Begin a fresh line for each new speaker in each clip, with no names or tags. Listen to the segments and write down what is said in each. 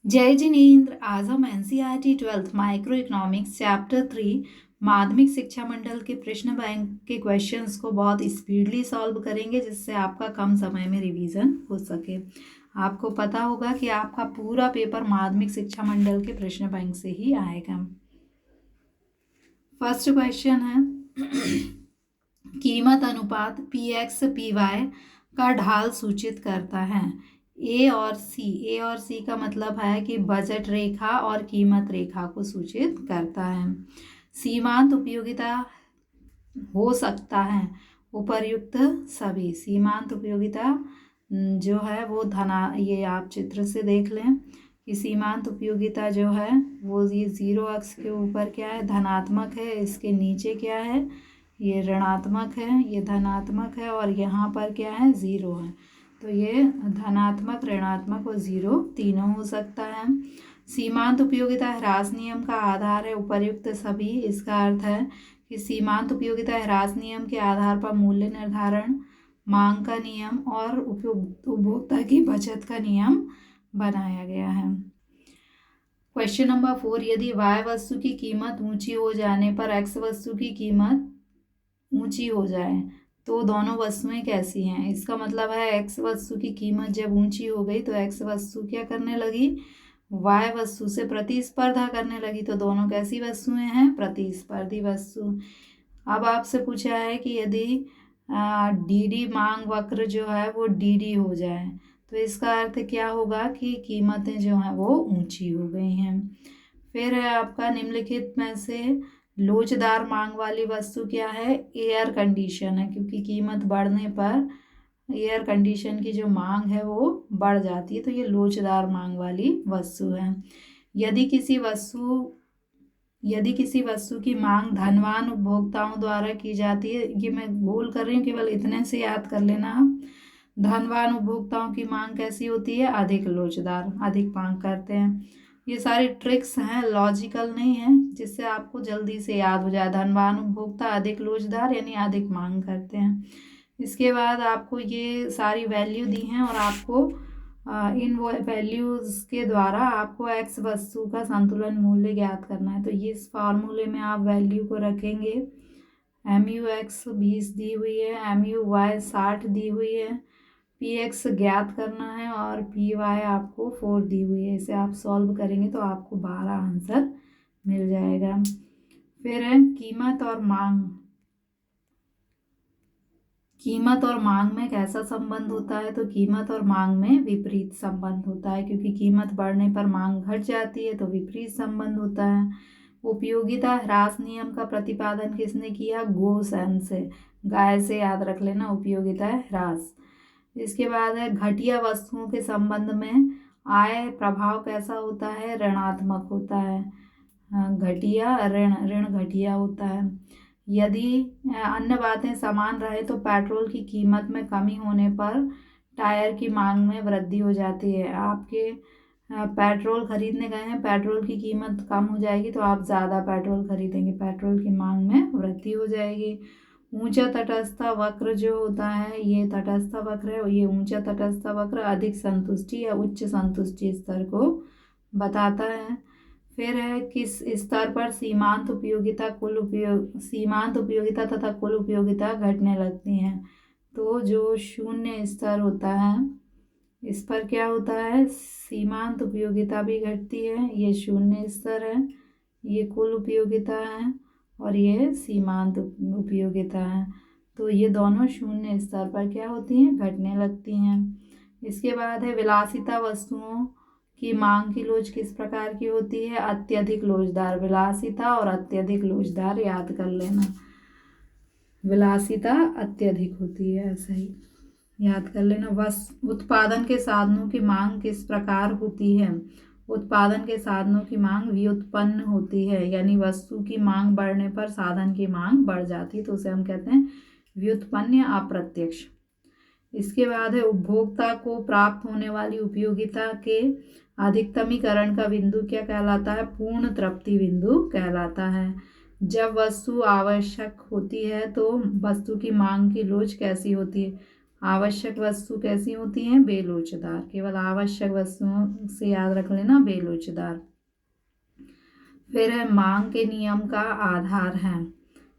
जय जिनेन्द्र। आज हम NCERT 12th micro economics chapter 3 माध्यमिक शिक्षा मंडल के प्रश्न बैंक के क्वेश्चंस को बहुत स्पीडली सॉल्व करेंगे, जिससे आपका कम समय में रिवीजन हो सके। आपको पता होगा कि आपका पूरा पेपर माध्यमिक शिक्षा मंडल के प्रश्न बैंक से ही आएगा। फर्स्ट क्वेश्चन है कीमत अनुपात PX PY का ढाल सूचित करता है। ए और सी का मतलब है कि बजट रेखा और कीमत रेखा को सूचित करता है। सीमांत उपयोगिता हो सकता है उपर्युक्त सभी। सीमांत उपयोगिता जो है वो ये आप चित्र से देख लें कि सीमांत उपयोगिता जो है वो ये 0 अक्ष के ऊपर क्या है, धनात्मक है। इसके नीचे क्या है, ये ऋणात्मक है, ये धनात्मक है, और यहाँ पर क्या है, 0 है। तो ये धनात्मक, ऋणात्मक और 0 तीनों हो सकता है। सीमांत उपयोगिता ह्रास नियम का आधार है उपर्युक्त सभी। इसका अर्थ है कि सीमांत उपयोगिता ह्रास नियम के आधार पर मूल्य निर्धारण, मांग का नियम और उपभोक्ता की बचत का नियम बनाया गया है। क्वेश्चन नंबर 4, यदि Y वस्तु की कीमत ऊंची हो जाने पर X वस्तु की कीमत ऊंची हो जाए तो दोनों वस्तुएं कैसी हैं। इसका मतलब है X वस्तु की कीमत जब ऊंची हो गई तो X वस्तु क्या करने लगी, Y वस्तु से प्रतिस्पर्धा करने लगी। तो दोनों कैसी वस्तुएं हैं, प्रतिस्पर्धी वस्तु। अब आपसे पूछा है कि यदि DD मांग वक्र जो है वो DD हो जाए तो इसका अर्थ क्या होगा कि कीमतें जो हैं वो ऊंची हो गई हैं। फिर है आपका निम्नलिखित में से लोचदार मांग वाली वस्तु क्या है, एयर कंडीशन है, क्योंकि कीमत बढ़ने पर एयर कंडीशन की जो मांग है वो बढ़ जाती है, तो ये लोचदार मांग वाली वस्तु है। यदि किसी वस्तु की मांग धनवान उपभोक्ताओं द्वारा की जाती है, ये मैं गोल कर रही हूँ, केवल इतने से याद कर लेना। धनवान उपभोक्ताओं की मांग कैसी होती है, अधिक लोचदार, अधिक मांग करते हैं। ये सारी ट्रिक्स हैं, लॉजिकल नहीं है, जिससे आपको जल्दी से याद हो जाए। धनवान उपभोक्ता अधिक लोचदार यानी अधिक मांग करते हैं। इसके बाद आपको ये सारी वैल्यू दी हैं और आपको इन वैल्यूज के द्वारा आपको एक्स वस्तु का संतुलन मूल्य ज्ञात करना है। तो ये इस फार्मूले में आप वैल्यू को रखेंगे। MUX 20 दी हुई है, MUY 60 दी हुई है, PX ज्ञात करना है और PY आपको 4 दी हुई है। इसे आप सॉल्व करेंगे तो आपको 12 आंसर मिल जाएगा। फिर है कीमत और मांग में कैसा संबंध होता है। तो कीमत और मांग में विपरीत संबंध होता है, क्योंकि कीमत बढ़ने पर मांग घट जाती है, तो विपरीत संबंध होता है। उपयोगिता ह्रास नियम का प्रतिपादन किसने किया, गोसेन से। गाय से याद रख लेना उपयोगिता ह्रास। इसके बाद है घटिया वस्तुओं के संबंध में आय प्रभाव कैसा होता है, ऋणात्मक होता है। घटिया ऋण घटिया होता है। यदि अन्य बातें समान रहे तो पेट्रोल की कीमत में कमी होने पर टायर की मांग में वृद्धि हो जाती है। आपके पेट्रोल खरीदने गए हैं, पेट्रोल की कीमत कम हो जाएगी तो आप ज़्यादा पेट्रोल खरीदेंगे, पेट्रोल की मांग में वृद्धि हो जाएगी। ऊंचा तटस्थ वक्र जो होता है, ये तटस्थ वक्र है, ये ऊंचा तटस्थ वक्र अधिक संतुष्टि या उच्च संतुष्टि स्तर को बताता है। फिर है किस स्तर पर सीमांत उपयोगिता तथा कुल उपयोगिता घटने लगती हैं। तो जो शून्य स्तर होता है इस पर क्या होता है, सीमांत उपयोगिता भी घटती है। ये शून्य स्तर है, ये कुल उपयोगिता है और ये सीमांत उपयोगिता है। तो ये दोनों शून्य स्तर पर क्या होती हैं, घटने लगती हैं। इसके बाद है विलासिता वस्तुओं की मांग की लोच किस प्रकार की होती है, अत्यधिक लोचदार। विलासिता और अत्यधिक लोचदार याद कर लेना। विलासिता अत्यधिक होती है, ऐसा ही याद कर लेना। उत्पादन के साधनों की मांग किस प्रकार होती है। उत्पादन के साधनों की मांग व्युत्पन्न होती है, यानी वस्तु की मांग बढ़ने पर साधन की मांग बढ़ जाती है, तो उसे हम कहते हैं व्युत्पन्न या अप्रत्यक्ष। इसके बाद है उपभोक्ता को प्राप्त होने वाली उपयोगिता के अधिकतमीकरण का बिंदु क्या कहलाता है, पूर्ण तृप्ति बिंदु कहलाता है। जब वस्तु आवश्यक होती है तो वस्तु की मांग की लोच कैसी होती है, आवश्यक वस्तु कैसी होती हैं? बेलोचदार। केवल आवश्यक वस्तुओं से याद रख लेना, बेलोचदार। फिर है मांग के नियम का आधार है।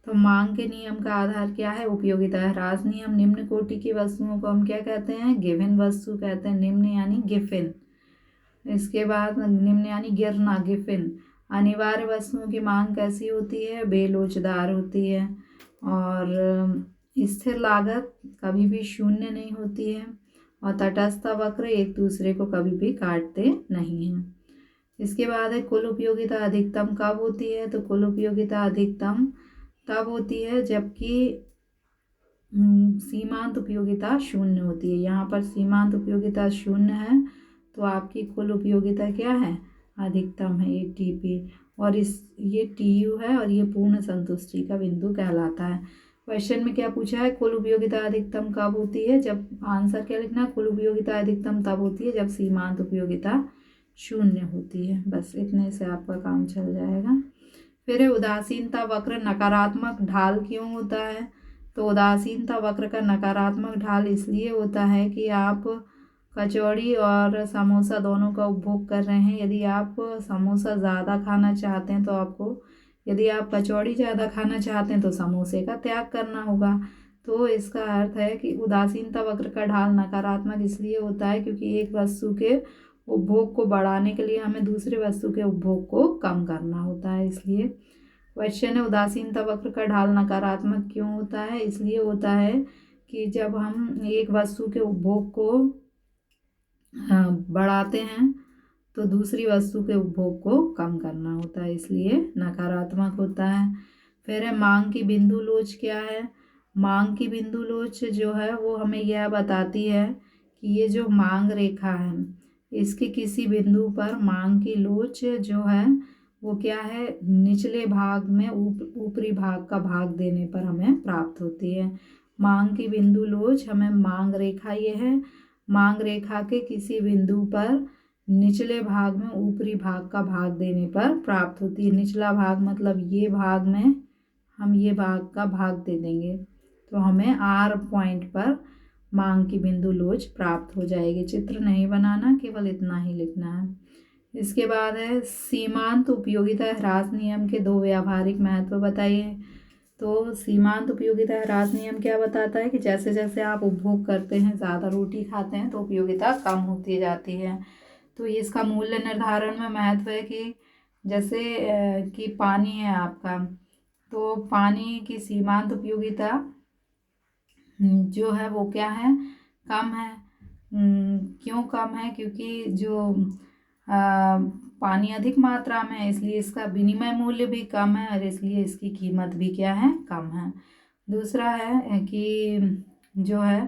तो मांग के नियम का आधार क्या है? उपयोगिता। ह्रास नियम। निम्न कोटि की वस्तुओं को हम क्या कहते हैं? गिवन वस्तु कहते हैं। निम्न यानी गिफिन। इसके बाद निम्न यानी गिरना, गिफिन। अनिवार्य वस्तुओं की मांग कैसी होती है? बेलोचदार होती है। और स्थिर लागत कभी भी शून्य नहीं होती है। और तटस्थ वक्र एक दूसरे को कभी भी काटते नहीं हैं। इसके बाद है कुल उपयोगिता अधिकतम कब होती है? तो कुल उपयोगिता अधिकतम तब होती है जबकि सीमांत उपयोगिता शून्य होती है। यहाँ पर सीमांत उपयोगिता शून्य है तो आपकी कुल उपयोगिता क्या है? अधिकतम है, ये टीपी। और ये टीयू है और ये पूर्ण संतुष्टि का बिंदु कहलाता है। क्वेश्चन में क्या पूछा है? कुल उपयोगिता अधिकतम कब होती है? जब आंसर क्या लिखना? कुल उपयोगिता अधिकतम तब होती है जब सीमांत उपयोगिता शून्य होती है। बस इतने से आपका काम चल जाएगा। फिर उदासीनता वक्र नकारात्मक ढाल क्यों होता है? तो उदासीनता वक्र का नकारात्मक ढाल इसलिए होता है कि आप कचौड़ी और समोसा दोनों का उपभोग कर रहे हैं। यदि आप समोसा ज़्यादा खाना चाहते हैं तो आपको, यदि आप कचौड़ी ज़्यादा खाना चाहते हैं तो समोसे का त्याग करना होगा। तो इसका अर्थ है कि उदासीनता वक्र का ढाल नकारात्मक इसलिए होता है क्योंकि एक वस्तु के उपभोग को बढ़ाने के लिए हमें दूसरे वस्तु के उपभोग को कम करना होता है। इसलिए क्वेश्चन है उदासीनता वक्र का ढाल नकारात्मक क्यों होता है? इसलिए होता है कि जब हम एक वस्तु के उपभोग को बढ़ाते हैं तो दूसरी वस्तु के उपभोग को कम करना होता है, इसलिए नकारात्मक होता है। फिर है मांग की बिंदु लोच क्या है? मांग की बिंदु लोच जो है वो हमें यह बताती है कि ये जो मांग रेखा है इसके किसी बिंदु पर मांग की लोच जो है वो क्या है? निचले भाग में ऊपरी भाग का भाग देने पर हमें प्राप्त होती है। मांग की बिंदु लोच हमें मांग रेखा ये है, मांग रेखा के किसी बिंदु पर निचले भाग में ऊपरी भाग का भाग देने पर प्राप्त होती है। निचला भाग मतलब ये भाग में हम ये भाग का भाग दे देंगे तो हमें R पॉइंट पर मांग की बिंदु लोच प्राप्त हो जाएगी। चित्र नहीं बनाना, केवल इतना ही लिखना है। इसके बाद है सीमांत उपयोगिता ह्रास नियम के दो व्यावहारिक महत्व बताइए। तो सीमांत उपयोगिता ह्रास नियम क्या बताता है कि जैसे जैसे आप उपभोग करते हैं, ज़्यादा रोटी खाते हैं तो उपयोगिता कम होती जाती है। तो इसका मूल्य निर्धारण में महत्व है कि जैसे कि पानी है आपका, तो पानी की सीमांत उपयोगिता जो है वो क्या है? कम है। क्यों कम है? क्योंकि जो पानी अधिक मात्रा में है इसलिए इसका विनिमय मूल्य भी कम है और इसलिए इसकी कीमत भी क्या है? कम है। दूसरा है कि जो है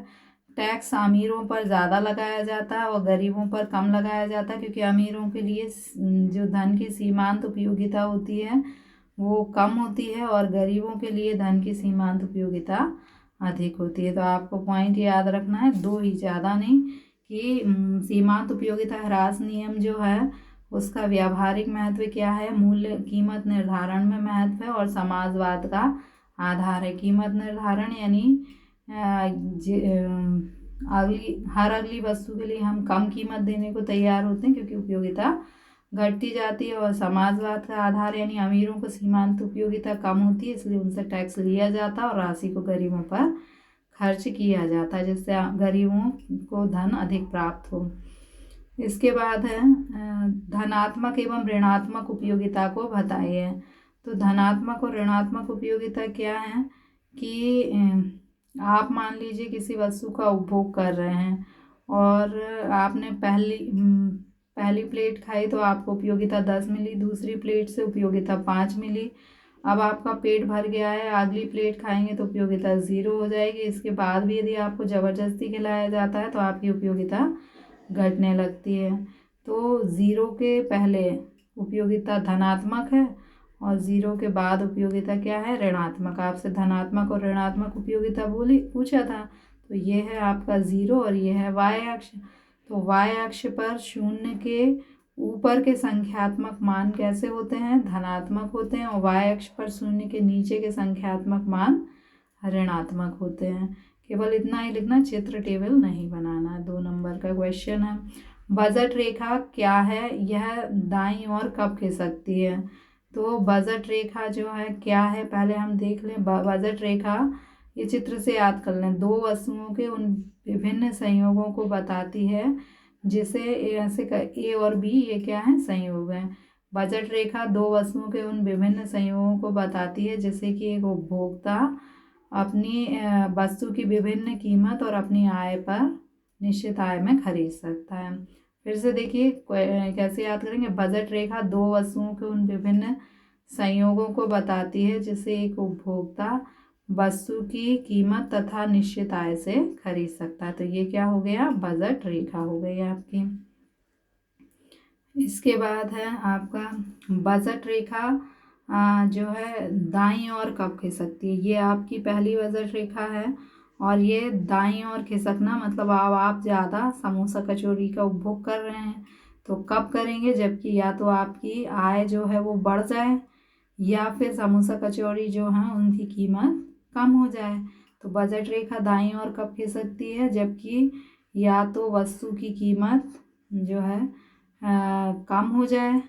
टैक्स अमीरों पर ज़्यादा लगाया जाता है और गरीबों पर कम लगाया जाता है क्योंकि अमीरों के लिए जो धन की सीमांत उपयोगिता होती है वो कम होती है और गरीबों के लिए धन की सीमांत उपयोगिता अधिक होती है। तो आपको पॉइंट याद रखना है, दो ही, ज़्यादा नहीं, कि सीमांत उपयोगिता ह्रास नियम जो है उसका व्यावहारिक महत्व क्या है? मूल्य कीमत निर्धारण में महत्व है और समाजवाद का आधार है। कीमत निर्धारण यानी अगली वस्तु के लिए हम कम कीमत देने को तैयार होते हैं क्योंकि उपयोगिता घटती जाती है। और समाजवाद का आधार यानी अमीरों को सीमांत उपयोगिता कम होती है इसलिए उनसे टैक्स लिया जाता है और राशि को गरीबों पर खर्च किया जाता है जिससे गरीबों को धन अधिक प्राप्त हो। इसके बाद है धनात्मक एवं ऋणात्मक उपयोगिता को बताइए। तो धनात्मक और ऋणात्मक उपयोगिता क्या है कि आप मान लीजिए किसी वस्तु का उपभोग कर रहे हैं और आपने पहली प्लेट खाई तो आपको उपयोगिता 10 मिली, दूसरी प्लेट से उपयोगिता 5 मिली। अब आपका पेट भर गया है, अगली प्लेट खाएंगे तो उपयोगिता 0 हो जाएगी। इसके बाद भी यदि आपको ज़बरदस्ती खिलाया जाता है तो आपकी उपयोगिता घटने लगती है। तो 0 के पहले उपयोगिता धनात्मक है और 0 के बाद उपयोगिता क्या है? ऋणात्मक। आपसे धनात्मक और ऋणात्मक उपयोगिता पूछा था, तो ये है आपका 0 और ये है y अक्ष। तो y अक्ष पर 0 के ऊपर के संख्यात्मक मान कैसे होते हैं? धनात्मक होते हैं और y अक्ष पर 0 के नीचे के संख्यात्मक मान ऋणात्मक होते हैं। केवल इतना ही लिखना, चित्र टेबल नहीं बनाना। 2 नंबर का क्वेश्चन है, बजट रेखा क्या है, यह दाईं ओर कब खिसकती है। तो बजट रेखा जो है क्या है, पहले हम देख लें। बजट रेखा ये चित्र से याद कर लें, 2 वस्तुओं के उन विभिन्न संयोगों को बताती है, जिसे ऐसे ए और बी ये क्या है, संयोग है। बजट रेखा 2 वस्तुओं के उन विभिन्न संयोगों को बताती है, जैसे कि एक उपभोक्ता अपनी वस्तु की विभिन्न कीमत और अपनी आय पर निश्चित आय में खरीद सकता है। फिर से देखिए कैसे याद करेंगे। बजट रेखा 2 वस्तुओं के उन विभिन्न संयोगों को बताती है, जिसे एक उपभोक्ता वस्तु की कीमत तथा निश्चित आय से खरीद सकता है। तो ये क्या हो गया, बजट रेखा हो गई आपकी। इसके बाद है आपका बजट रेखा जो है दाईं ओर कब खिसकती है। ये आपकी पहली बजट रेखा है और ये दाईं ओर खिसकना मतलब अब आप ज़्यादा समोसा कचौरी का उपभोग कर रहे हैं। तो कब करेंगे, जबकि या तो आपकी आय जो है वो बढ़ जाए या फिर समोसा कचौरी जो हैं उनकी कीमत कम हो जाए। तो बजट रेखा दाईं ओर कब खिसकती है, जबकि या तो वस्तु की कीमत जो है कम हो जाए,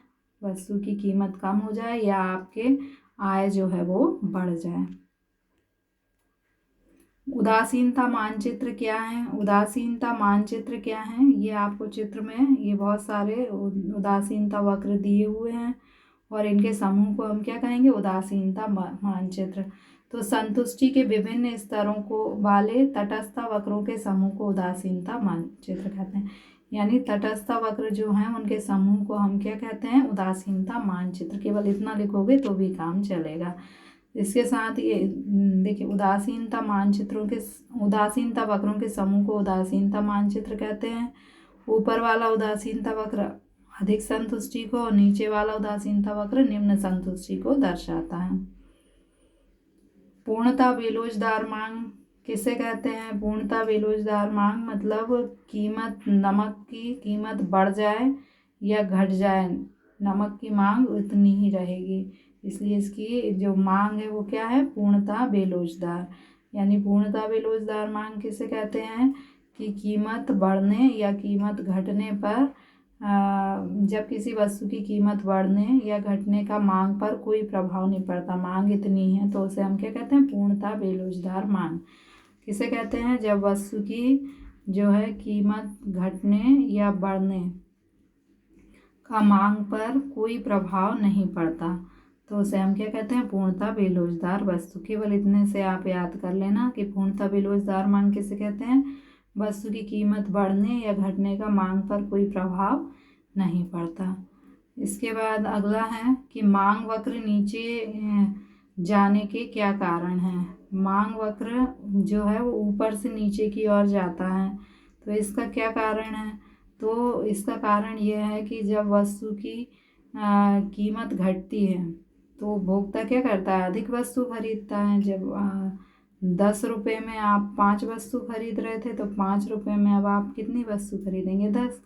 वस्तु की कीमत कम हो जाए, या आपके आय जो है वो बढ़ जाए। उदासीनता मानचित्र क्या है। उदासीनता मानचित्र क्या है, ये आपको चित्र में ये बहुत सारे उदासीनता वक्र दिए हुए हैं और इनके समूह को हम क्या कहेंगे, उदासीनता मानचित्र। तो संतुष्टि के विभिन्न स्तरों को वाले तटस्थ वक्रों के समूह को उदासीनता मानचित्र कहते हैं। यानी तटस्थ वक्र जो हैं उनके समूह को हम क्या कहते हैं, उदासीनता मानचित्र। केवल इतना लिखोगे तो भी काम चलेगा। इसके साथ ये देखिए उदासीनता मानचित्रों के उदासीनता वक्रों के समूह को उदासीनता मानचित्र कहते हैं। ऊपर वाला उदासीनता वक्र अधिक संतुष्टि को और नीचे वाला उदासीनता वक्र निम्न संतुष्टि को दर्शाता है। पूर्णता बेलोजदार मांग किसे कहते हैं। पूर्णता बेलोजदार मांग मतलब कीमत, नमक की कीमत बढ़ जाए या घट जाए, नमक की मांग उतनी ही रहेगी, इसलिए इसकी जो मांग है वो क्या है, पूर्णता बेलोजदार। यानी पूर्णता बेलोजदार मांग किसे कहते हैं कि कीमत बढ़ने या कीमत घटने पर जब किसी वस्तु की कीमत बढ़ने या घटने का मांग पर कोई प्रभाव नहीं पड़ता, मांग इतनी है, तो उसे हम क्या कहते हैं, पूर्णता बेलोजदार मांग किसे कहते हैं। जब वस्तु की जो है कीमत घटने या बढ़ने का मांग पर कोई प्रभाव नहीं पड़ता, तो उसे हम क्या कहते हैं, पूर्णता बेलोजदार वस्तु। केवल इतने से आप याद कर लेना कि पूर्णता बेलोजदार मांग किसे कहते हैं, वस्तु की कीमत बढ़ने या घटने का मांग पर कोई प्रभाव नहीं पड़ता। इसके बाद अगला है कि मांग वक्र नीचे जाने के क्या कारण हैं। मांग वक्र जो है वो ऊपर से नीचे की ओर जाता है, तो इसका क्या कारण है। तो इसका कारण यह है कि जब वस्तु की कीमत घटती है तो उपभोक्ता क्या करता है, अधिक वस्तु खरीदता है। जब 10 रुपये में आप 5 वस्तु खरीद रहे थे तो 5 रुपये में अब आप कितनी वस्तु खरीदेंगे, 10।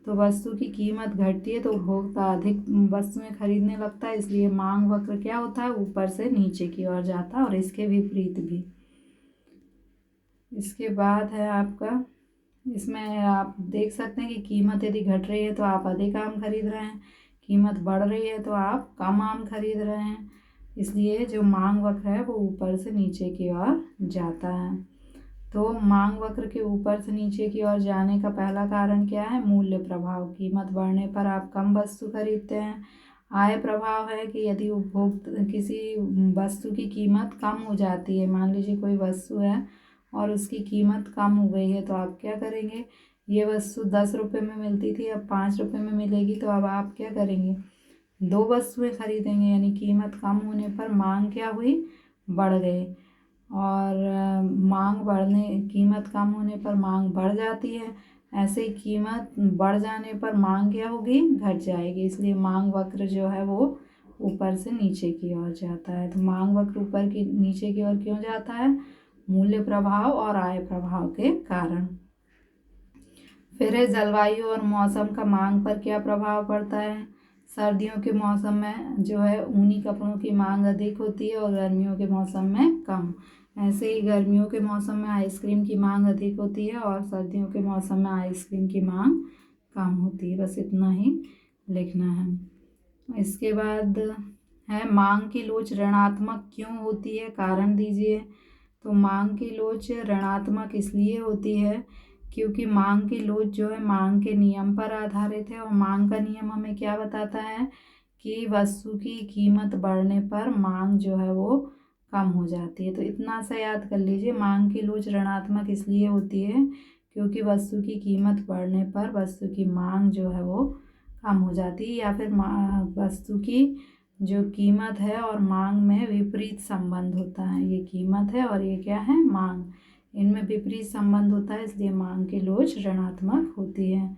तो वस्तु की कीमत घटती है तो उपभोक्ता अधिक वस्तुएं खरीदने लगता है, इसलिए मांग वक्र क्या होता है, ऊपर से नीचे की ओर जाता है और इसके विपरीत भी। इसके बाद है आपका, इसमें आप देख सकते हैं कि कीमत यदि घट रही है तो आप अधिक आम खरीद रहे हैं, कीमत बढ़ रही है तो आप कम आम खरीद रहे हैं, इसलिए जो मांग वक्र है वो ऊपर से नीचे की ओर जाता है। तो मांग वक्र के ऊपर से नीचे की ओर जाने का पहला कारण क्या है, मूल्य प्रभाव। कीमत बढ़ने पर आप कम वस्तु खरीदते हैं। आय प्रभाव है कि यदि उपभोक्ता किसी वस्तु की कीमत कम हो जाती है, मान लीजिए कोई वस्तु है और उसकी कीमत कम हो गई है, तो आप क्या करेंगे, ये वस्तु 10 रुपये में मिलती थी अब 5 रुपये में मिलेगी, तो अब आप क्या करेंगे, 2 वस्तुएं खरीदेंगे। यानी कीमत कम होने पर मांग क्या हुई, बढ़ गई, और मांग बढ़ने कीमत कम होने पर मांग बढ़ जाती है। ऐसे ही कीमत बढ़ जाने पर मांग क्या होगी, घट जाएगी, इसलिए मांग वक्र जो है वो ऊपर से नीचे की ओर जाता है। तो मांग वक्र ऊपर की नीचे की ओर क्यों जाता है, मूल्य प्रभाव और आय प्रभाव के कारण। फिर है जलवायु और मौसम का मांग पर क्या प्रभाव पड़ता है। सर्दियों के मौसम में जो है ऊनी कपड़ों की मांग अधिक होती है और गर्मियों के मौसम में कम। ऐसे ही गर्मियों के मौसम में आइसक्रीम की मांग अधिक होती है और सर्दियों के मौसम में आइसक्रीम की मांग कम होती है। बस इतना ही लिखना है। इसके बाद है मांग की लोच ऋणात्मक क्यों होती है, कारण दीजिए। तो मांग की लोच ऋणात्मक इसलिए होती है क्योंकि मांग की लोच जो है मांग के नियम पर आधारित है, और मांग का नियम हमें क्या बताता है कि वस्तु की कीमत बढ़ने पर मांग जो है वो कम हो जाती है। तो इतना सा याद कर लीजिए, मांग की लोच ऋणात्मक इसलिए होती है क्योंकि वस्तु की कीमत बढ़ने पर वस्तु की मांग जो है वो कम हो जाती है, या फिर वस्तु की जो कीमत है और मांग में विपरीत संबंध होता है। ये कीमत है और ये क्या है, मांग, इनमें विपरीत संबंध होता है, इसलिए मांग की लोच ऋणात्मक होती है।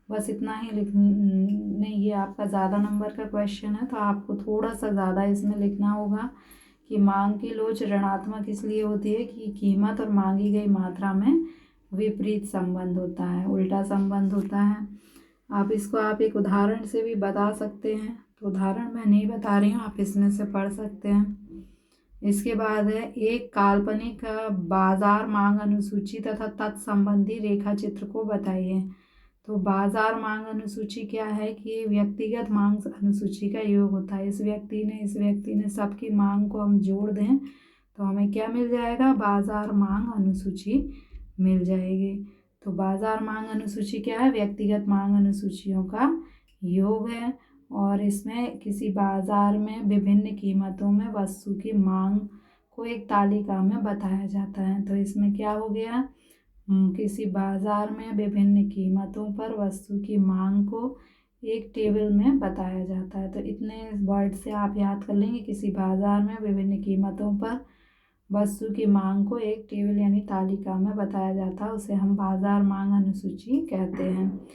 बस इतना ही नहीं, ये आपका ज़्यादा नंबर का क्वेश्चन है तो आपको थोड़ा सा ज़्यादा इसमें लिखना होगा कि मांग की लोच ऋणात्मक इसलिए होती है कि कीमत और मांगी गई मात्रा में विपरीत संबंध होता है, उल्टा संबंध होता है। आप इसको आप एक उदाहरण से भी बता सकते हैं, तो उदाहरण मैं नहीं बता रही हूँ, आप इसमें से पढ़ सकते हैं। इसके बाद है एक काल्पनिक बाजार मांग अनुसूची तथा तत्संबंधी रेखा चित्र को बताइए। तो बाजार मांग अनुसूची क्या है कि व्यक्तिगत मांग अनुसूची का योग होता है। इस व्यक्ति ने सबकी मांग को हम जोड़ दें तो हमें क्या मिल जाएगा, बाजार मांग अनुसूची मिल जाएगी। तो बाजार मांग अनुसूची क्या है, व्यक्तिगत मांग अनुसूचियों का योग है, और इसमें किसी बाजार में विभिन्न कीमतों में वस्तु की मांग को एक तालिका में बताया जाता है। तो इसमें क्या हो गया, किसी बाजार में विभिन्न कीमतों पर वस्तु की मांग को एक टेबल में बताया जाता है। तो इतने वर्ड से आप याद कर लेंगे, किसी बाजार में विभिन्न कीमतों पर वस्तु की मांग को एक टेबल यानी तालिका में बताया जाता है, उसे हम बाजार मांग अनुसूची कहते हैं।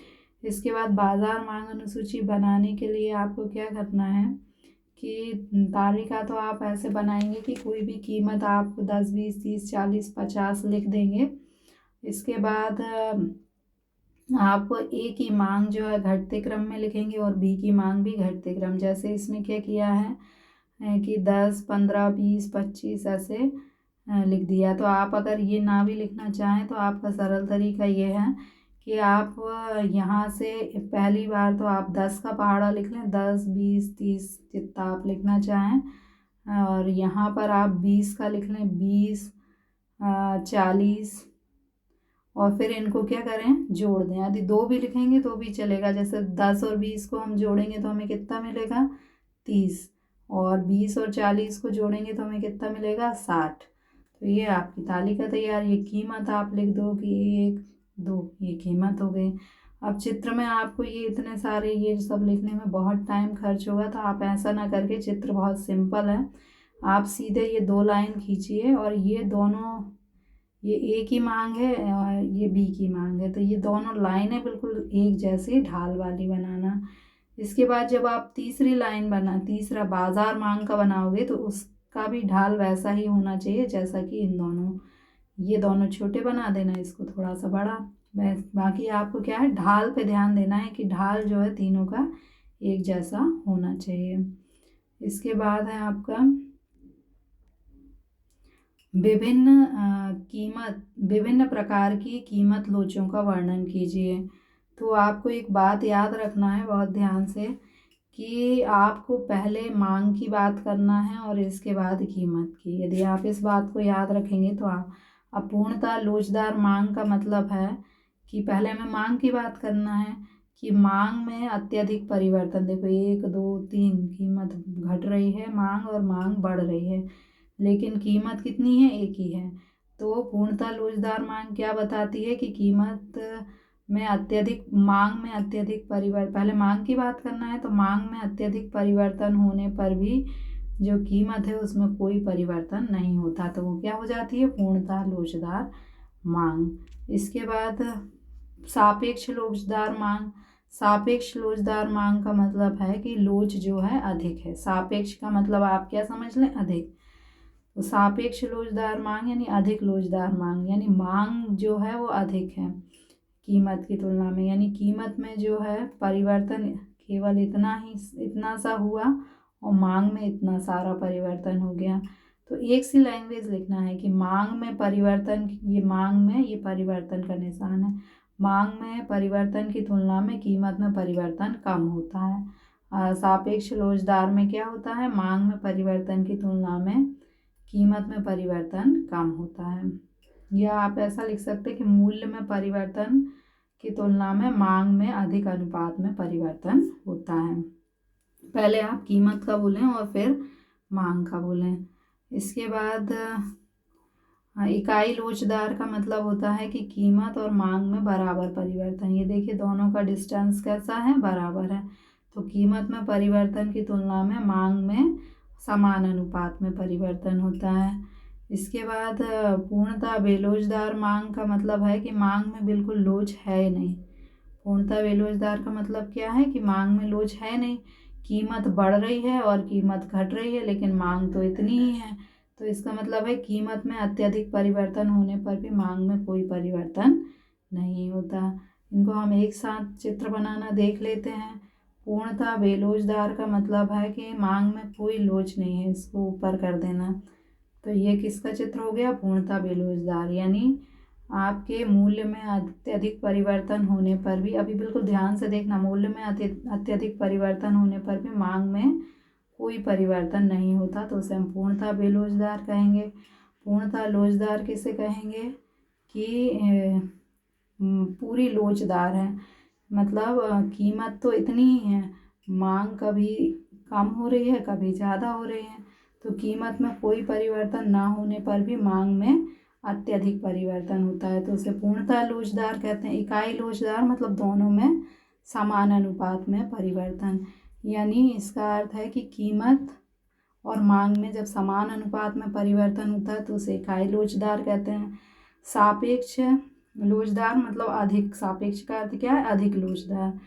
इसके बाद बाजार मांग अनुसूची बनाने के लिए आपको क्या करना है कि तालिका तो आप ऐसे बनाएंगे कि कोई भी कीमत आप 10, 20, 30, 40, 50 लिख देंगे। इसके बाद आप ए की मांग जो है घटते क्रम में लिखेंगे और बी की मांग भी घटते क्रम, जैसे इसमें क्या किया है कि 10, 15, 20, 25 ऐसे लिख दिया। तो आप अगर ये ना भी लिखना चाहें तो आपका सरल तरीका ये है कि आप यहाँ से पहली बार तो आप 10 का पहाड़ा लिख लें, 10, 20, 30 जितना आप लिखना चाहें, और यहाँ पर आप 20 का लिख लें, 20, 40, और फिर इनको क्या करें, जोड़ दें। यदि 2 भी लिखेंगे तो भी चलेगा, जैसे 10 और 20 को हम जोड़ेंगे तो हमें कितना मिलेगा, 30, और 20 और 40 को जोड़ेंगे तो हमें कितना मिलेगा, 60। तो ये आपकी तालिका तैयार। ये कीमत आप लिख दो कि 1, 2, ये कीमत हो गई। अब चित्र में आपको ये इतने सारे ये सब लिखने में बहुत टाइम खर्च होगा, तो आप ऐसा ना करके, चित्र बहुत सिंपल है, आप सीधे ये 2 लाइन खींचिए और ये दोनों, ये ए की मांग है और ये बी की मांग है, तो ये दोनों लाइनें बिल्कुल एक जैसी ढाल वाली बनाना। इसके बाद जब आप तीसरा बाजार मांग का बनाओगे तो उसका भी ढाल वैसा ही होना चाहिए जैसा कि इन दोनों, ये दोनों छोटे बना देना, इसको थोड़ा सा बड़ा। बस बाकी आपको क्या है, ढाल पे ध्यान देना है कि ढाल जो है तीनों का एक जैसा होना चाहिए। इसके बाद है आपका विभिन्न प्रकार की कीमत लोचों का वर्णन कीजिए। तो आपको एक बात याद रखना है बहुत ध्यान से कि आपको पहले मांग की बात करना है और इसके बाद कीमत की। यदि आप इस बात को याद रखेंगे तो आप अपूर्णता लोचदार मांग का मतलब है कि पहले हमें मांग की बात करना है कि मांग में अत्यधिक परिवर्तन, देखो 1, 2, 3 कीमत घट रही है मांग और मांग बढ़ रही है, लेकिन कीमत कितनी है, एक ही है। तो पूर्णता लोचदार मांग क्या बताती है कि मांग में अत्यधिक परिवर्तन, पहले मांग की बात करना है तो मांग में अत्यधिक परिवर्तन होने पर भी जो कीमत है उसमें कोई परिवर्तन नहीं होता, तो वो क्या हो जाती है, पूर्णता लोचदार मांग। इसके बाद सापेक्ष लोचदार मांग। सापेक्ष लोचदार मांग का मतलब है कि लोच जो है अधिक है। सापेक्ष का मतलब आप क्या समझ लें, अधिक। तो सापेक्ष लोचदार मांग यानी अधिक लोचदार मांग, यानी मांग जो है वो अधिक है कीमत की तुलना में, यानी कीमत में जो है परिवर्तन केवल इतना सा हुआ और मांग में इतना सारा परिवर्तन हो गया। तो एक सी लैंग्वेज लिखना है कि मांग में परिवर्तन, ये मांग में ये परिवर्तन का निशान है, मांग में परिवर्तन की तुलना में कीमत में परिवर्तन कम होता है। सापेक्ष लोचदार में क्या होता है, मांग में परिवर्तन की तुलना में कीमत में परिवर्तन कम होता है। या आप ऐसा लिख सकते हैं कि मूल्य में परिवर्तन की तुलना में मांग में अधिक अनुपात में परिवर्तन होता है। पहले आप कीमत का बोलें और फिर मांग का बोलें। इसके बाद इकाई लोचदार का मतलब होता है कि कीमत और मांग में बराबर परिवर्तन। ये देखिए दोनों का डिस्टेंस कैसा है, बराबर है। तो कीमत में परिवर्तन की तुलना में मांग में समान अनुपात में परिवर्तन होता है। इसके बाद पूर्णतः बेलोचदार मांग का मतलब है कि मांग में बिल्कुल लोच है ही नहीं। पूर्णतः बेलोचदार का मतलब क्या है कि मांग में लोच है नहीं, कीमत बढ़ रही है और कीमत घट रही है लेकिन मांग तो इतनी ही है। तो इसका मतलब है कीमत में अत्यधिक परिवर्तन होने पर भी मांग में कोई परिवर्तन नहीं होता। इनको हम एक साथ चित्र बनाना देख लेते हैं। पूर्णतः बेलोचदार का मतलब है कि मांग में कोई लोच नहीं है, इसको ऊपर कर देना। तो ये किसका चित्र हो गया, पूर्णतः बेलोचदार। यानी आपके मूल्य में अत्यधिक परिवर्तन होने पर भी, अभी बिल्कुल ध्यान से देखना, मूल्य में अत्यधिक परिवर्तन होने पर भी मांग में कोई परिवर्तन नहीं होता, तो उसे हम पूर्णतः बेलोचदार कहेंगे। पूर्णतः लोचदार किसे कहेंगे कि पूरी लोचदार है, मतलब कीमत तो इतनी ही है, मांग कभी कम हो रही है कभी ज़्यादा हो रही है, तो कीमत में कोई परिवर्तन ना होने पर भी मांग में अत्यधिक परिवर्तन होता है, तो उसे पूर्णतः लोचदार कहते हैं। इकाई लोचदार मतलब दोनों में समान अनुपात में परिवर्तन, यानी इसका अर्थ है कि कीमत और मांग में जब समान अनुपात में परिवर्तन होता है तो उसे इकाई लोचदार कहते हैं। सापेक्ष लोचदार मतलब अधिक, सापेक्ष का अर्थ क्या है, अधिक लोचदार।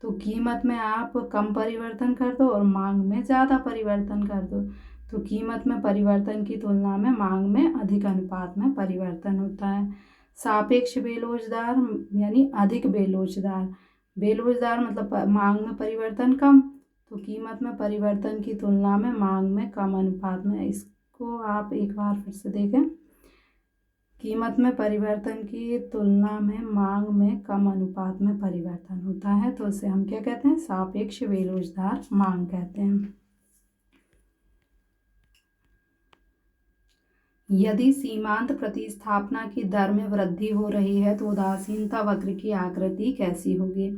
तो कीमत में आप कम परिवर्तन कर दो और मांग में ज़्यादा परिवर्तन कर दो, तो कीमत में परिवर्तन की तुलना में मांग में अधिक अनुपात में परिवर्तन होता है। सापेक्ष बेलोचदार यानी अधिक बेलोचदार। बेलोचदार मतलब मांग में परिवर्तन कम, तो कीमत में परिवर्तन की तुलना में मांग में कम अनुपात में। इसको आप एक बार फिर से देखें, कीमत में परिवर्तन की तुलना में मांग में कम अनुपात में परिवर्तन होता है, तो इसे हम क्या कहते हैं, सापेक्ष बेलोचदार मांग कहते हैं। यदि सीमांत प्रतिस्थापना की दर में वृद्धि हो रही है तो उदासीनता वक्र की आकृति कैसी होगी।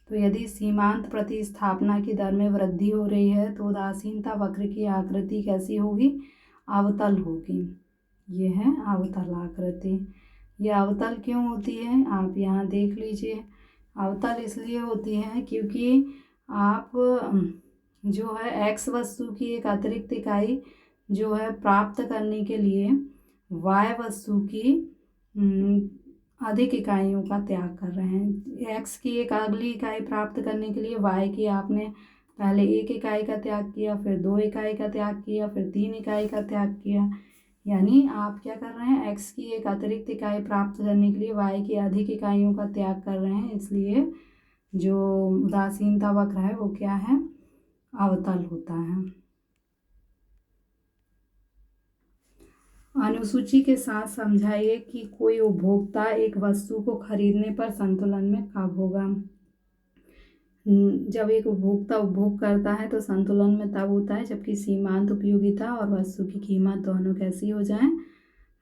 तो यदि सीमांत प्रतिस्थापना की दर में वृद्धि हो रही है तो उदासीनता वक्र की आकृति कैसी होगी, अवतल होगी। ये है अवतल आकृति। यह अवतल क्यों होती है, आप यहाँ देख लीजिए। अवतल इसलिए होती है क्योंकि आप जो है x वस्तु की एक अतिरिक्त इकाई जो है प्राप्त करने के लिए y वस्तु की अधिक इकाइयों का त्याग कर रहे हैं। x की एक अगली इकाई प्राप्त करने के लिए y की आपने पहले 1 इकाई का त्याग किया, फिर 2 इकाई का त्याग किया, फिर 3 इकाई का त्याग किया। यानी आप क्या कर रहे हैं, x की एक अतिरिक्त इकाई प्राप्त करने के लिए y की अधिक इकाइयों का त्याग कर रहे हैं, इसलिए जो उदासीनता वक्र है वो क्या है, अवतल होता है। अनुसूची के साथ समझाइए कि कोई उपभोक्ता एक वस्तु को खरीदने पर संतुलन में कब होगा। जब एक उपभोक्ता उपभोग करता है तो संतुलन में तब होता है जबकि सीमांत उपयोगिता और वस्तु की कीमत दोनों कैसी हो जाएं,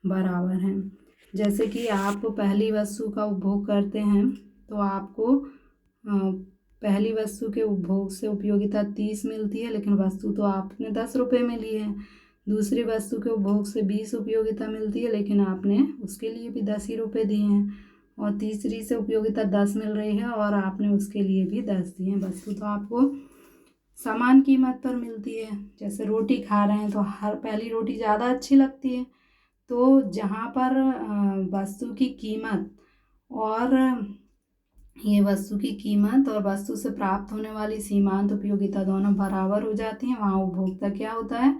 बराबर हैं। जैसे कि आप पहली वस्तु का उपभोग करते हैं तो आपको पहली वस्तु के उपभोग से उपयोगिता 30 मिलती है, लेकिन वस्तु तो आपने 10 रुपये में ली है। दूसरी वस्तु के उपभोग से 20 उपयोगिता मिलती है, लेकिन आपने उसके लिए भी 10 ही रुपये दिए हैं। और तीसरी से उपयोगिता 10 मिल रही है और आपने उसके लिए भी 10 दिए हैं। वस्तु तो आपको समान कीमत पर मिलती है। जैसे रोटी खा रहे हैं तो हर पहली रोटी ज़्यादा अच्छी लगती है, तो जहाँ पर वस्तु की कीमत और ये वस्तु की कीमत और वस्तु से प्राप्त होने वाली सीमांत उपयोगिता दोनों बराबर हो जाती हैं, वहाँ उपभोक्ता क्या होता है,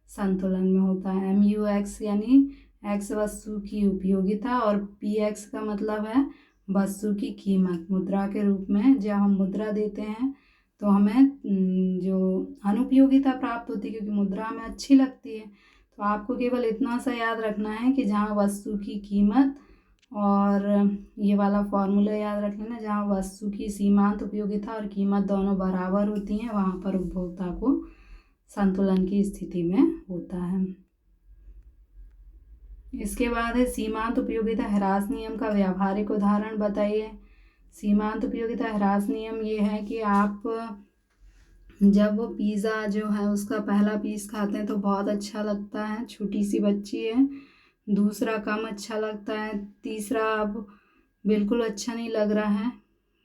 संतुलन में होता है। MUX यानी x वस्तु की उपयोगिता और PX का मतलब है वस्तु की कीमत। मुद्रा के रूप में जब हम मुद्रा देते हैं तो हमें जो अनुपयोगिता प्राप्त होती है, क्योंकि मुद्रा हमें अच्छी लगती है, तो आपको केवल इतना सा याद रखना है कि जहाँ वस्तु की कीमत और ये वाला फॉर्मूला याद रख लेना, जहाँ वस्तु की सीमांत उपयोगिता और कीमत दोनों बराबर होती हैं वहाँ पर उपभोक्ता को संतुलन की स्थिति में होता है। इसके बाद है सीमांत उपयोगिता ह्रास नियम का व्यावहारिक उदाहरण बताइए। सीमांत उपयोगिता ह्रास नियम ये है कि आप जब वो पिज़्ज़ा जो है उसका पहला पीस खाते हैं तो बहुत अच्छा लगता है, छोटी सी बच्ची है, दूसरा कम अच्छा लगता है, तीसरा अब बिल्कुल अच्छा नहीं लग रहा है,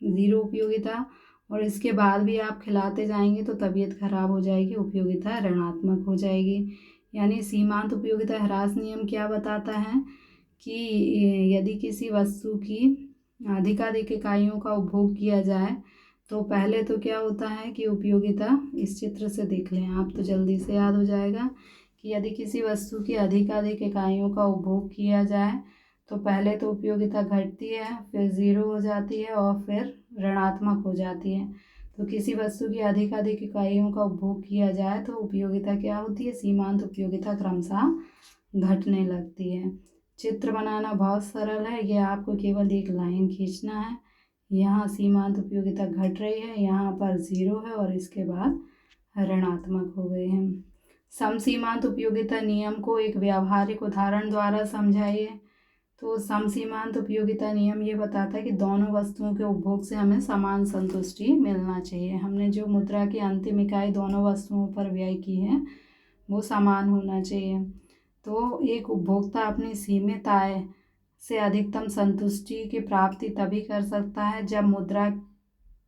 ज़ीरो उपयोगिता, और इसके बाद भी आप खिलाते जाएंगे तो तबीयत खराब हो जाएगी, उपयोगिता ऋणात्मक हो जाएगी। यानी सीमांत उपयोगिता ह्रास नियम क्या बताता है कि यदि किसी वस्तु की अधिकाधिक इकाइयों का उपभोग किया जाए तो पहले तो क्या होता है कि उपयोगिता, इस चित्र से देख लें आप तो जल्दी से याद हो जाएगा कि यदि किसी वस्तु की अधिकाधिक इकाइयों का उपभोग किया जाए तो पहले तो उपयोगिता घटती है, फिर ज़ीरो हो जाती है और फिर ऋणात्मक हो जाती है। तो किसी वस्तु की अधिकाधिक इकाइयों का उपभोग किया जाए तो उपयोगिता क्या होती है, सीमांत उपयोगिता क्रमशः घटने लगती है। चित्र बनाना बहुत सरल है, ये आपको केवल एक लाइन खींचना है, यहाँ सीमांत उपयोगिता घट रही है, यहाँ पर ज़ीरो है और इसके बाद ऋणात्मक हो गए हैं। समसीमांत उपयोगिता नियम को एक व्यावहारिक उदाहरण द्वारा समझाइए। तो समसीमांत उपयोगिता नियम ये बताता है कि दोनों वस्तुओं के उपभोग से हमें समान संतुष्टि मिलना चाहिए। हमने जो मुद्रा की अंतिम इकाई दोनों वस्तुओं पर व्यय की है वो समान होना चाहिए। तो एक उपभोक्ता अपनी सीमित आय से अधिकतम संतुष्टि की प्राप्ति तभी कर सकता है जब मुद्रा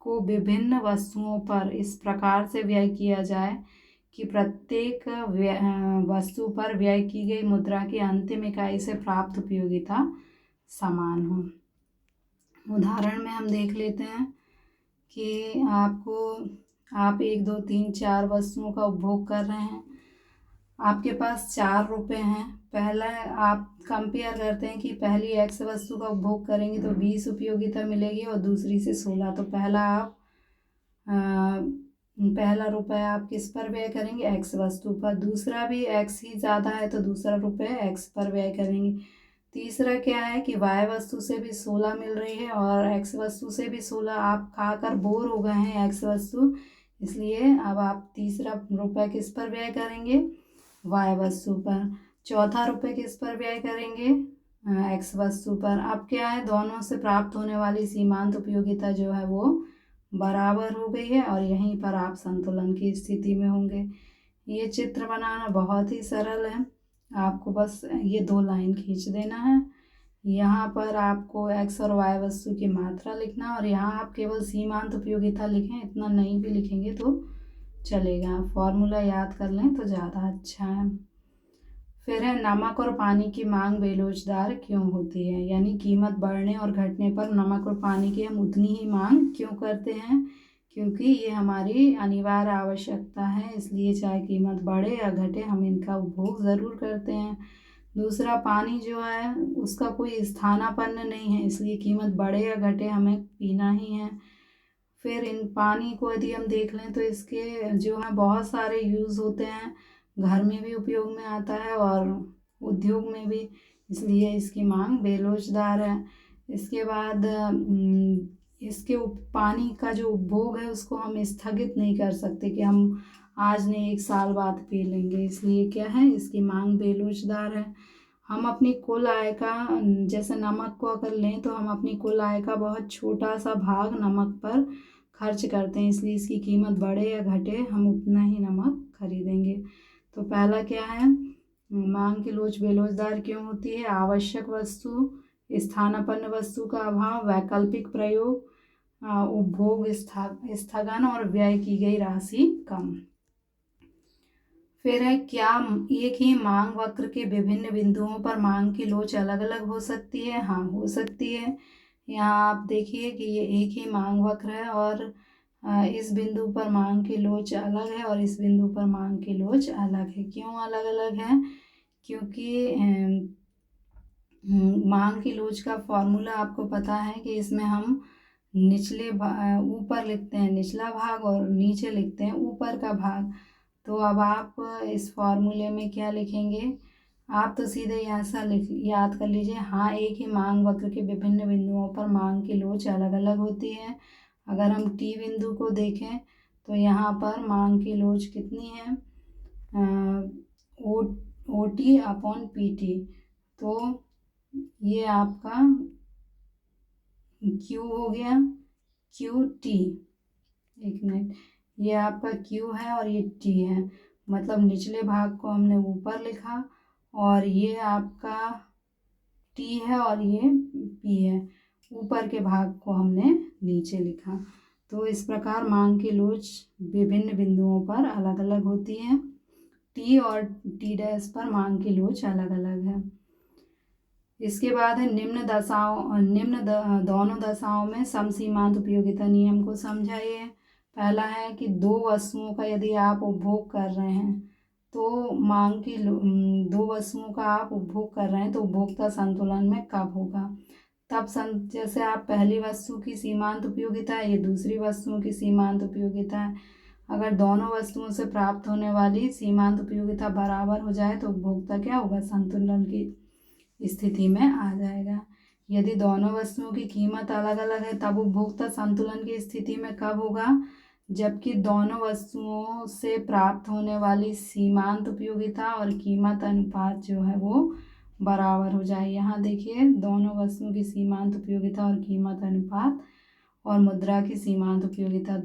को विभिन्न वस्तुओं पर इस प्रकार से व्यय किया जाए कि प्रत्येक वस्तु पर व्यय की गई मुद्रा की अंतिम इकाई से प्राप्त उपयोगिता समान हो। उदाहरण में हम देख लेते हैं कि आप 1 2 3 4 वस्तुओं का उपभोग कर रहे हैं, आपके पास 4 रुपये हैं। पहला आप कंपेयर करते हैं कि पहली एक्स वस्तु का उपभोग करेंगे तो 20 उपयोगिता मिलेगी और दूसरी से 16। तो पहला रुपया आप किस पर व्यय करेंगे, एक्स वस्तु पर। दूसरा भी एक्स ही ज़्यादा है तो दूसरा रुपया एक्स पर व्यय करेंगे। तीसरा क्या है कि वाई वस्तु से भी 16 मिल रही है और एक्स वस्तु से भी 16, आप खाकर बोर हो गए हैं एक्स वस्तु, इसलिए अब आप तीसरा रुपया किस पर व्यय करेंगे, वाई वस्तु पर। चौथा रुपये किस पर व्यय करेंगे, एक्स वस्तु पर। अब क्या है, दोनों से प्राप्त होने वाली सीमांत उपयोगिता जो है वो बराबर हो गई है और यहीं पर आप संतुलन की स्थिति में होंगे। ये चित्र बनाना बहुत ही सरल है, आपको बस ये 2 लाइन खींच देना है। यहाँ पर आपको एक्स और वाई वस्तु की मात्रा लिखना और यहाँ आप केवल सीमांत उपयोगिता लिखें, इतना नहीं भी लिखेंगे तो चलेगा। फॉर्मूला याद कर लें तो ज़्यादा अच्छा है। फिर है नमक और पानी की मांग बेलोचदार क्यों होती है, यानी कीमत बढ़ने और घटने पर नमक और पानी की हम उतनी ही मांग क्यों करते हैं, क्योंकि ये हमारी अनिवार्य आवश्यकता है, इसलिए चाहे कीमत बढ़े या घटे हम इनका उपभोग ज़रूर करते हैं। दूसरा, पानी जो है उसका कोई स्थानापन्न नहीं है, इसलिए कीमत बढ़े या घटे हमें पीना ही है। फिर इन पानी को यदि हम देख लें तो इसके जो है बहुत सारे यूज़ होते हैं, घर में भी उपयोग में आता है और उद्योग में भी, इसलिए इसकी मांग बेलोचदार है। इसके बाद पानी का जो उपभोग है उसको हम स्थगित नहीं कर सकते कि हम आज नहीं 1 साल बाद पी लेंगे, इसलिए क्या है, इसकी मांग बेलोचदार है। हम अपनी कुल आय का, जैसे नमक को अगर लें तो हम अपनी कुल आय का बहुत छोटा सा भाग नमक पर खर्च करते हैं, इसलिए इसकी कीमत बढ़े या घटे हम उतना ही नमक खरीदेंगे। तो पहला क्या है, मांग की लोच बेलोचदार क्यों होती है, आवश्यक वस्तु, स्थानापन्न वस्तु का अभाव, वैकल्पिक प्रयोग, उपभोग स्थगन और व्यय की गई राशि कम। फिर है क्या एक ही मांग वक्र के विभिन्न बिंदुओं पर मांग की लोच अलग अलग हो सकती है, हाँ हो सकती है। यहाँ आप देखिए कि ये एक ही मांग वक्र है और इस बिंदु पर मांग की लोच अलग है और इस बिंदु पर मांग की लोच अलग है। क्यों अलग अलग है, क्योंकि मांग की लोच का फॉर्मूला आपको पता है कि इसमें हम ऊपर लिखते हैं निचला भाग और नीचे लिखते हैं ऊपर का भाग। तो अब आप इस फॉर्मूले में क्या लिखेंगे, आप तो सीधे ऐसा लिख याद कर लीजिए। हाँ, एक ही मांग वक्र के विभिन्न बिंदुओं पर मांग की लोच अलग अलग होती है। अगर हम टी बिंदु को देखें तो यहाँ पर मांग की लोच कितनी है, O T upon P T. तो ये आपका क्यू हो गया, क्यू टी, एक मिनट, ये आपका क्यू है और ये टी है, मतलब निचले भाग को हमने ऊपर लिखा और ये आपका टी है और ये पी है, ऊपर के भाग को हमने नीचे लिखा। तो इस प्रकार मांग की लोच विभिन्न बिंदुओं पर अलग अलग होती है। टी और टी डैश पर मांग की लोच अलग अलग है। इसके बाद है दोनों दशाओं में समसीमांत उपयोगिता नियम को समझाइए। पहला है कि दो वस्तुओं का यदि आप उपभोग कर रहे हैं तो दो वस्तुओं का आप उपभोग कर रहे हैं तो उपभोक्ता संतुलन में कब होगा, तब जैसे आप पहली वस्तु की सीमांत उपयोगिता है, ये दूसरी वस्तुओं की सीमांत उपयोगिता है। अगर दोनों वस्तुओं से प्राप्त होने वाली सीमांत उपयोगिता बराबर हो जाए तो उपभोक्ता क्या होगा, संतुलन की स्थिति में आ जाएगा। यदि दोनों वस्तुओं की कीमत अलग अलग है तब उपभोक्ता संतुलन की स्थिति में कब होगा, जबकि दोनों वस्तुओं से प्राप्त होने वाली सीमांत उपयोगिता और कीमत अनुपात जो है वो बराबर हो जाए। यहाँ देखिए दोनों वस्तुओं की सीमांत उपयोगिता और कीमत अनुपात और मुद्रा की सीमांत उपयोगिता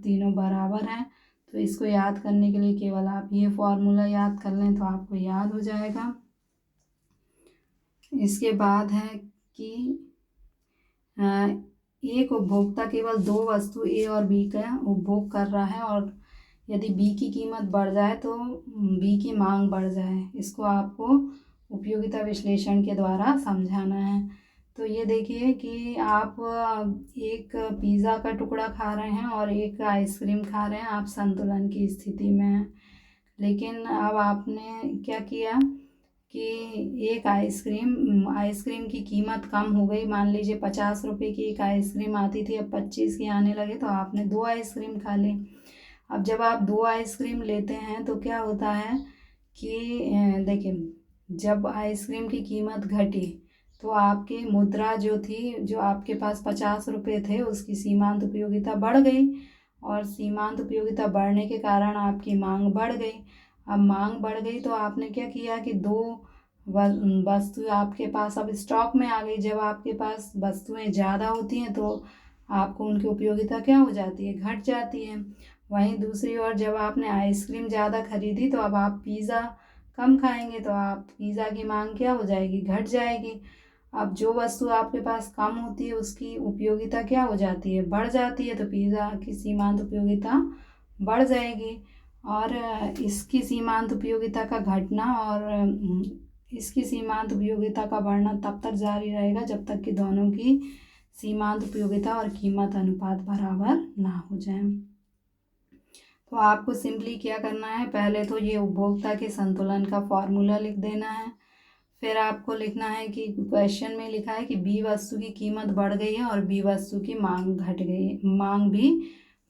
तीनों बराबर हैं। तो इसको याद करने के लिए केवल आप ये फॉर्मूला याद कर लें तो आपको याद हो जाएगा। इसके बाद है कि एक उपभोक्ता केवल दो वस्तु ए और बी का उपभोग कर रहा है और यदि बी की कीमत बढ़ जाए तो बी की मांग बढ़ जाए, इसको आपको उपयोगिता विश्लेषण के द्वारा समझाना है। तो ये देखिए कि आप एक पिज़्ज़ा का टुकड़ा खा रहे हैं और एक आइसक्रीम खा रहे हैं, आप संतुलन की स्थिति में हैं। लेकिन अब आपने क्या किया कि एक आइसक्रीम की कीमत कम हो गई, मान लीजिए 50 रुपये की एक आइसक्रीम आती थी, अब 25 की आने लगे तो आपने दो आइसक्रीम खा ली। अब जब आप दो आइसक्रीम लेते हैं तो क्या होता है कि देखिए जब आइसक्रीम की कीमत घटी तो आपकी मुद्रा जो थी, जो आपके पास 50 रुपये थे, उसकी सीमांत उपयोगिता बढ़ गई और सीमांत उपयोगिता बढ़ने के कारण आपकी मांग बढ़ गई। अब मांग बढ़ गई तो आपने क्या किया कि दो वस्तु आपके पास अब स्टॉक में आ गई। जब आपके पास वस्तुएं ज़्यादा होती हैं तो आपको उनकी उपयोगिता क्या हो जाती है, घट जाती है। वहीं दूसरी ओर जब आपने आइसक्रीम ज़्यादा खरीदी तो अब आप पिज़्ज़ा कम खाएंगे तो आप पिज़्ज़ा की मांग क्या हो जाएगी, घट जाएगी। अब जो वस्तु आपके पास कम होती है उसकी उपयोगिता क्या हो जाती है, बढ़ जाती है, तो पिज़्ज़ा की सीमांत उपयोगिता बढ़ जाएगी। और इसकी सीमांत उपयोगिता का घटना और इसकी सीमांत उपयोगिता का बढ़ना तब तक जारी रहेगा जब तक कि दोनों की सीमांत उपयोगिता और कीमत अनुपात बराबर ना हो जाए। तो आपको सिंपली क्या करना है, पहले तो ये उपभोक्ता के संतुलन का फॉर्मूला लिख देना है। फिर आपको लिखना है कि क्वेश्चन में लिखा है कि बी वस्तु की कीमत बढ़ गई है और बी वस्तु की मांग घट गई, मांग भी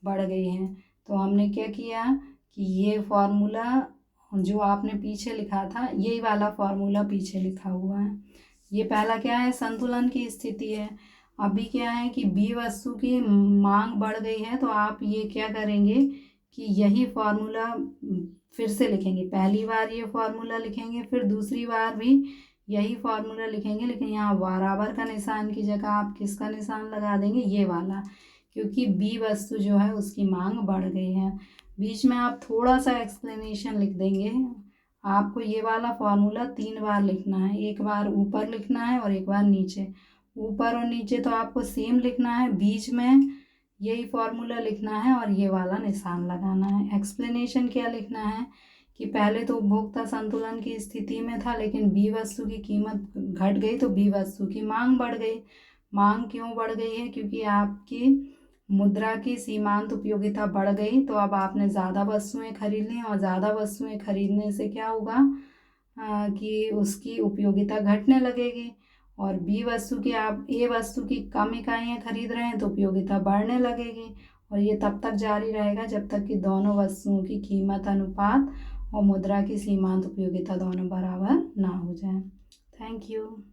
बढ़ गई है। तो हमने क्या किया कि ये फॉर्मूला जो आपने पीछे लिखा था, यही वाला फॉर्मूला पीछे लिखा हुआ है। ये पहला क्या है, संतुलन की स्थिति है। अभी क्या है कि बी वस्तु की मांग बढ़ गई है तो आप ये क्या करेंगे कि यही फॉर्मूला फिर से लिखेंगे। पहली बार ये फॉर्मूला लिखेंगे, फिर दूसरी बार भी यही फॉर्मूला लिखेंगे, लेकिन यहाँ बराबर का निशान की जगह आप किसका निशान लगा देंगे, ये वाला, क्योंकि बी वस्तु जो है उसकी मांग बढ़ गई है। बीच में आप थोड़ा सा एक्सप्लेनेशन लिख देंगे। आपको ये वाला फॉर्मूला 3 बार लिखना है, एक बार ऊपर लिखना है और एक बार नीचे। ऊपर और नीचे तो आपको सेम लिखना है, बीच में यही फॉर्मूला लिखना है और ये वाला निशान लगाना है। एक्सप्लेनेशन क्या लिखना है कि पहले तो उपभोक्ता संतुलन की स्थिति में था, लेकिन बी वस्तु की कीमत घट गई तो बी वस्तु की मांग बढ़ गई। मांग क्यों बढ़ गई है, क्योंकि आपकी मुद्रा की सीमांत उपयोगिता बढ़ गई, तो अब आपने ज़्यादा वस्तुएं खरीद ली और ज़्यादा वस्तुएं खरीदने से क्या होगा कि उसकी उपयोगिता घटने लगेगी। और बी वस्तु की आप ए वस्तु की कम इकाइयाँ खरीद रहे हैं तो उपयोगिता बढ़ने लगेगी। और ये तब तक जारी रहेगा जब तक कि दोनों वस्तुओं की कीमत अनुपात और मुद्रा की सीमांत उपयोगिता दोनों बराबर ना हो जाए। Thank you.